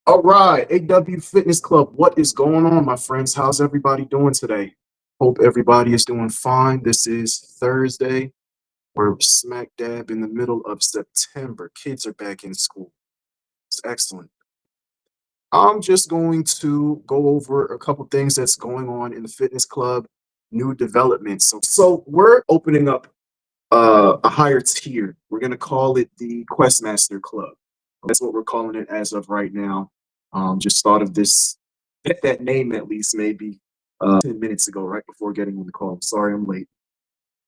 All right, AW Fitness Club, what is going on, my friends? How's everybody doing today? Hope everybody is doing fine. This is Thursday. We're smack dab in the middle of September. Kids are back in school. It's excellent. I'm just going to go over a couple things that's going on in the fitness club, new developments. So we're opening up a higher tier. We're going to call it the Questmaster Club. That's what we're calling it as of right now. Just thought of this, that name at least maybe 10 minutes ago, right before getting on the call. Sorry I'm late.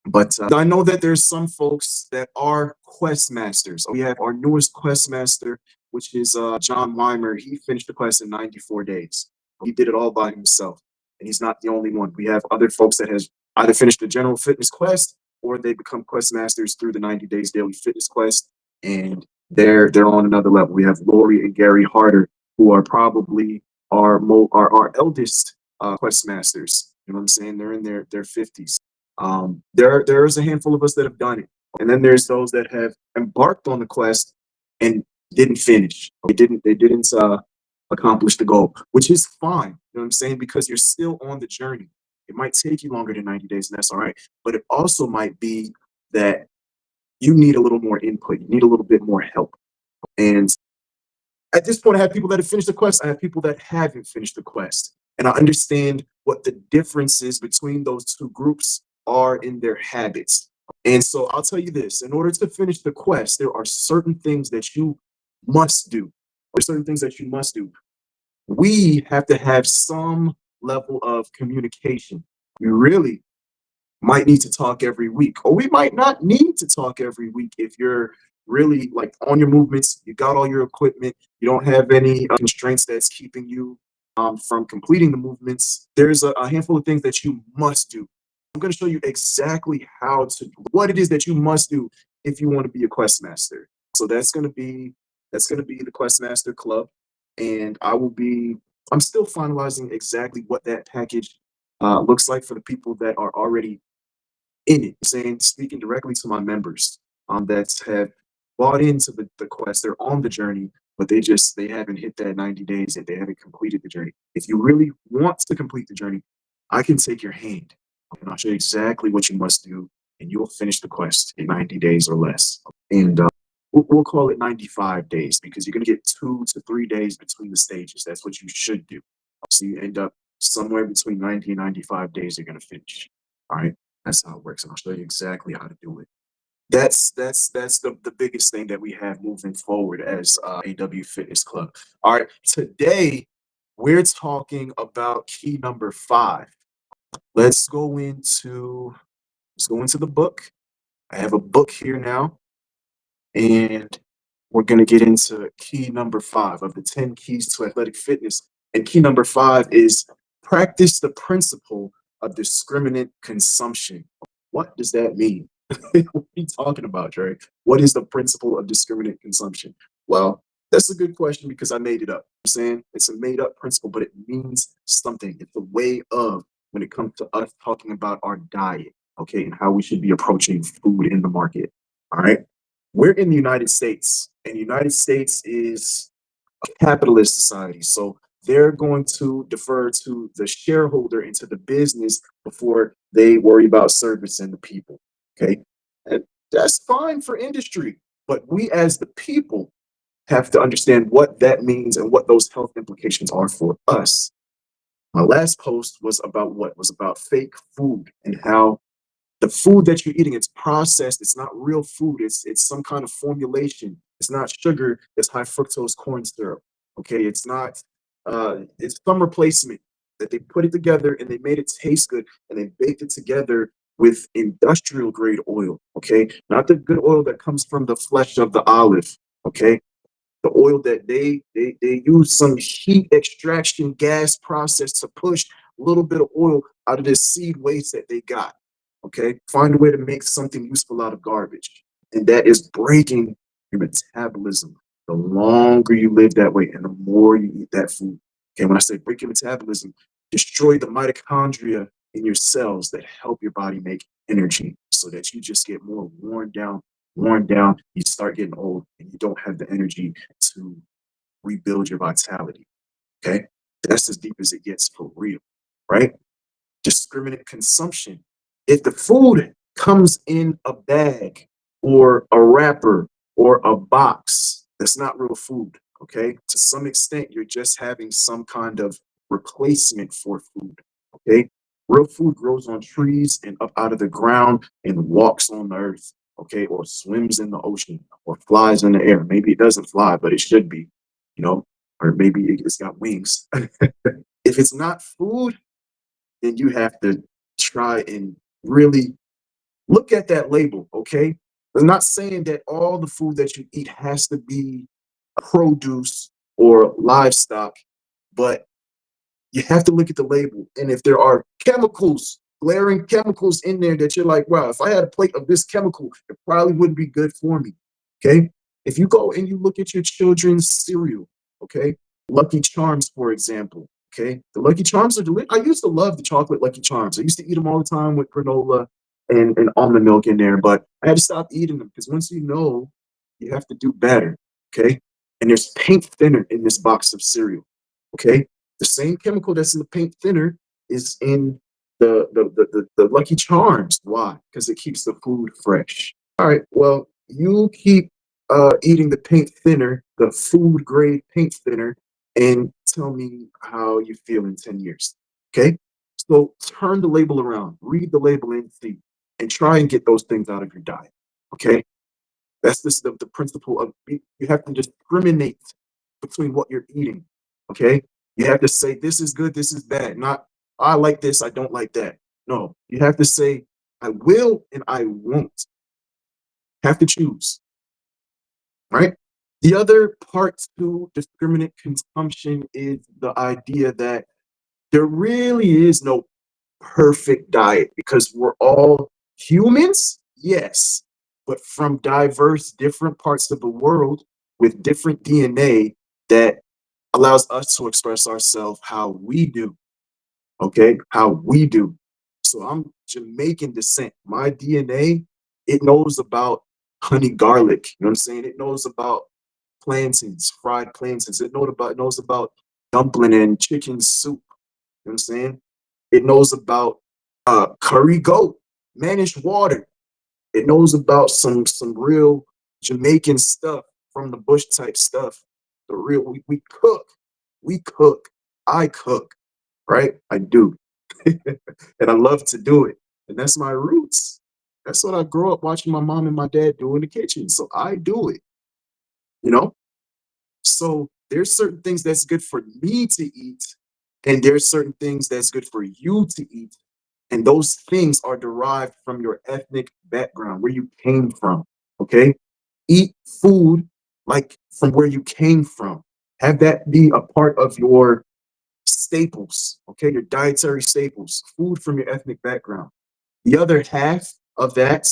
But I know that there's some folks that are quest masters. We have our newest quest master, which is John Weimer. He finished the quest in 94 days. He did it all by himself, and he's not the only one. We have other folks that has either finished the general fitness quest or they become quest masters through the 90 days daily fitness quest, and they're on another level. We have Lori and Gary Harder, who are probably our eldest quest masters. You know what I'm saying? They're in their 50s. There's a handful of us that have done it, and then there's those that have embarked on the quest and didn't finish. They didn't accomplish the goal, which is fine. You know what I'm saying? Because you're still on the journey. It might take you longer than 90 days, and that's all right. But it also might be that you need a little more input. You need a little bit more help. And at this point, I have people that have finished the quest. I have people that haven't finished the quest. And I understand what the differences between those two groups are in their habits. And so I'll tell you this, in order to finish the quest, there are certain things that you must do. There's certain things that you must do. We have to have some level of communication. We really might need to talk every week, or we might not need to talk every week if you're really like on your movements, you got all your equipment, you don't have any constraints that's keeping you from completing the movements. There's a handful of things that you must do. I'm going to show you exactly what it is that you must do if you want to be a quest master. So that's going to be the quest master club, and I'm still finalizing exactly what that package looks like for the people that are already in it, saying speaking directly to my members that have bought into the quest. They're on the journey, but they haven't hit that 90 days yet. They haven't completed the journey. If you really want to complete the journey, I can take your hand and I'll show you exactly what you must do, and you'll finish the quest in 90 days or less. And we'll call it 95 days because you're going to get 2 to 3 days between the stages. That's what you should do. So you end up somewhere between 90 and 95 days, you're going to finish. All right. That's how it works, and I'll show you exactly how to do it. That's the biggest thing that we have moving forward as AW Fitness Club. All right, today we're talking about key number 5. Let's go into the book. I have a book here now, and we're going to get into key number 5 of the 10 keys to athletic fitness. And key number 5 is practice the principle of discriminate consumption. What does that mean? What are you talking about, Trey? What is the principle of discriminate consumption? Well, that's a good question because I made it up. I'm saying it's a made up principle, but it means something. It's a way of when it comes to us talking about our diet, okay, and how we should be approaching food in the market. All right. We're in the United States, and the United States is a capitalist society. So they're going to defer to the shareholder and to the business before they worry about servicing the people. Okay. And that's fine for industry. But we as the people have to understand what that means and what those health implications are for us. My last post was about what? Was about fake food and how the food that you're eating, it's processed, it's not real food, it's some kind of formulation. It's not sugar, it's high fructose corn syrup. Okay, it's some replacement that they put it together and they made it taste good and they baked it together with industrial grade oil. Okay, not the good oil that comes from the flesh of the olive. Okay, the oil that they use some heat extraction gas process to push a little bit of oil out of this seed waste that they got. Okay, find a way to make something useful out of garbage, and that is breaking your metabolism. The longer you live that way, and the more you eat that food. Okay, when I say break your metabolism, destroy the mitochondria in your cells that help your body make energy, so that you just get more worn down, you start getting old and you don't have the energy to rebuild your vitality. Okay. That's as deep as it gets for real, right? Discriminate consumption. If the food comes in a bag or a wrapper or a box, that's not real food. Okay. To some extent, you're just having some kind of replacement for food. Okay. Real food grows on trees and up out of the ground and walks on the earth. Okay. Or swims in the ocean or flies in the air. Maybe it doesn't fly, but it should be, you know, or maybe it's got wings. If it's not food, then you have to try and really look at that label, okay? I'm not saying that all the food that you eat has to be produce or livestock, but you have to look at the label. And if there are chemicals, glaring chemicals in there that you're like, wow, if I had a plate of this chemical, it probably wouldn't be good for me. Okay. If you go and you look at your children's cereal, okay, Lucky Charms, for example, okay, the Lucky Charms are delicious. I used to love the chocolate Lucky Charms. I used to eat them all the time with granola and almond milk in there, but I had to stop eating them because once you know, you have to do better. Okay. And there's paint thinner in this box of cereal. Okay, the same chemical that's in the paint thinner is in the Lucky Charms. Why? Because it keeps the food fresh. All right. Well, you keep eating the paint thinner, the food grade paint thinner, and tell me how you feel in 10 years. Okay. So turn the label around, read the label and see, and try and get those things out of your diet. Okay. That's just the principle of you have to discriminate between what you're eating. Okay. You have to say this is good, this is bad. Not I like this, I don't like that. No, you have to say I will and I won't. Have to choose, right? The other part to discriminate consumption is the idea that there really is no perfect diet because we're all humans, yes, but from diverse, different parts of the world with different DNA that allows us to express ourselves how we do. Okay, how we do. So I'm Jamaican descent. My DNA, it knows about honey garlic. You know what I'm saying? It knows about plantains, fried plantains. It knows about dumpling and chicken soup. You know what I'm saying? It knows about curry goat, mannish water. It knows about some real Jamaican stuff from the bush type stuff. The real we cook. We cook. I cook, right? I do. And I love to do it. And that's my roots. That's what I grew up watching my mom and my dad do in the kitchen. So I do it, you know? So there's certain things that's good for me to eat, and there's certain things that's good for you to eat. And those things are derived from your ethnic background, where you came from. Okay. Eat food like from where you came from. Have that be a part of your staples, okay? Your dietary staples, food from your ethnic background. The other half of that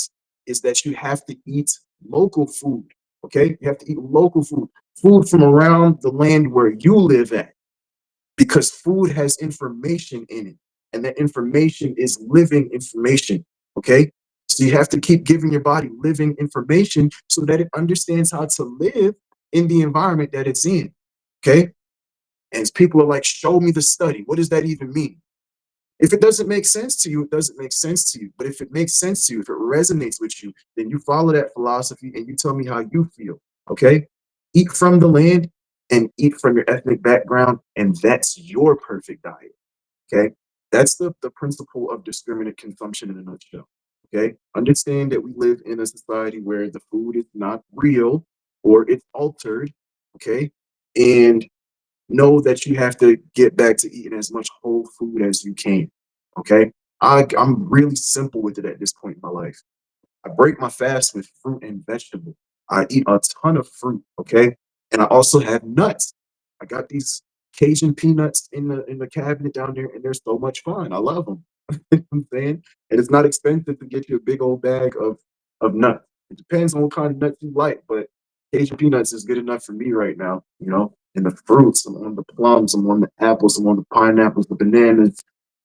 is that you have to eat local food, okay? You have to eat local food, food from around the land where you live at, because food has information in it, and that information is living information, okay? So you have to keep giving your body living information so that it understands how to live in the environment that it's in, okay? And people are like, show me the study. What does that even mean? If it doesn't make sense to you, it doesn't make sense to you. But if it makes sense to you, if it resonates with you, then you follow that philosophy and you tell me how you feel. Okay. Eat from the land and eat from your ethnic background. And that's your perfect diet. Okay. That's the principle of discriminate consumption in a nutshell. Okay. Understand that we live in a society where the food is not real or it's altered. Okay. And know that you have to get back to eating as much whole food as you can. Okay. I'm really simple with it at this point in my life. I break my fast with fruit and vegetable. I eat a ton of fruit. Okay. And I also have nuts. I got these Cajun peanuts in the cabinet down there, and they're so much fun. I love them. You know what I'm saying? And it's not expensive to get you a big old bag of nuts. It depends on what kind of nuts you like, but Cajun peanuts is good enough for me right now, you know. And the fruits, I'm on the plums, I'm on the apples, I'm on the pineapples, the bananas,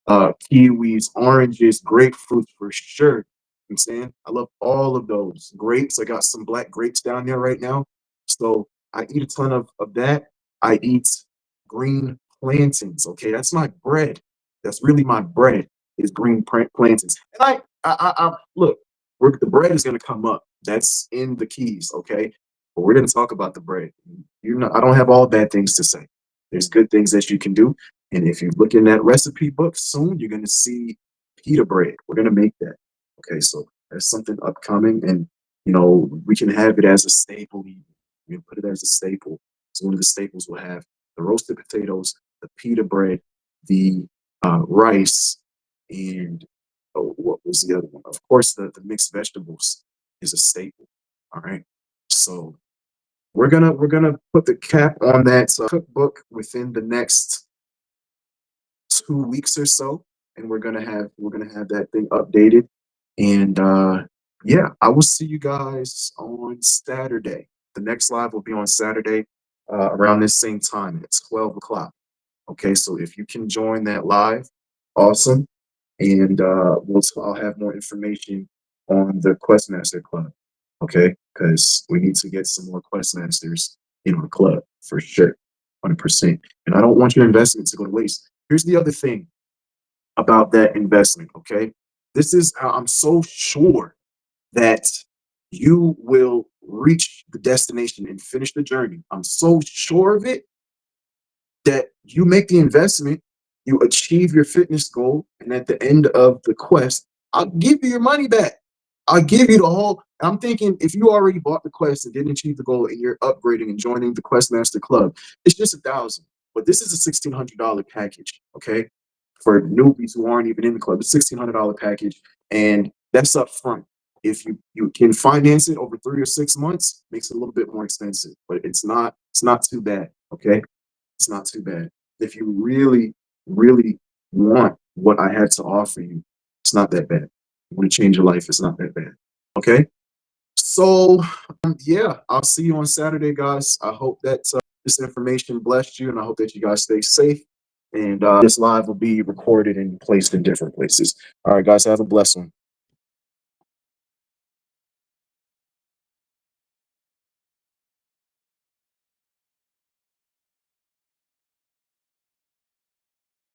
kiwis, oranges, grapefruits for sure. You know what I'm saying? I love all of those. Grapes, I got some black grapes down there right now. So I eat a ton of that. I eat green plantains. Okay, that's my bread. That's really my bread is green plantains. And I look, the bread is gonna come up. That's in the keys. Okay, but we're gonna talk about the bread. I don't have all bad things to say. There's good things that you can do. And if you look in that recipe book soon, you're gonna see pita bread. We're gonna make that. Okay, so that's something upcoming, and we can have it as a staple. We can put it as a staple. So one of the staples will have the roasted potatoes, the pita bread, the rice, and what was the other one? Of course, the mixed vegetables is a staple. All right, so we're gonna put the cap on that cookbook within the next 2 weeks or so, and we're gonna have that thing updated. And yeah, I will see you guys on Saturday. The next live will be on Saturday around this same time at 12 o'clock. Okay, so if you can join that live, awesome. And I'll have more information on the Questmaster Club. Okay, because we need to get some more Questmasters in our club for sure, 100%. And I don't want your investment to go to waste. Here's the other thing about that investment. Okay, I'm so sure that you will reach the destination and finish the journey. I'm so sure of it that you make the investment, you achieve your fitness goal, and at the end of the quest, I'll give you your money back. I'll give you the whole. I'm thinking if you already bought the quest and didn't achieve the goal, and you're upgrading and joining the Questmaster Club, it's just 1,000. But this is a $1,600 package, okay? For newbies who aren't even in the club, it's $1,600 package, and that's up front. If you can finance it over 3 or 6 months, makes it a little bit more expensive, but it's not too bad, okay? It's not too bad. If you really, really want what I had to offer you, it's not that bad. You want to change your life, it's not that bad. Okay? So, yeah, I'll see you on Saturday, guys. I hope that this information blessed you, and I hope that you guys stay safe. And this live will be recorded and placed in different places. All right, guys, have a blessed one.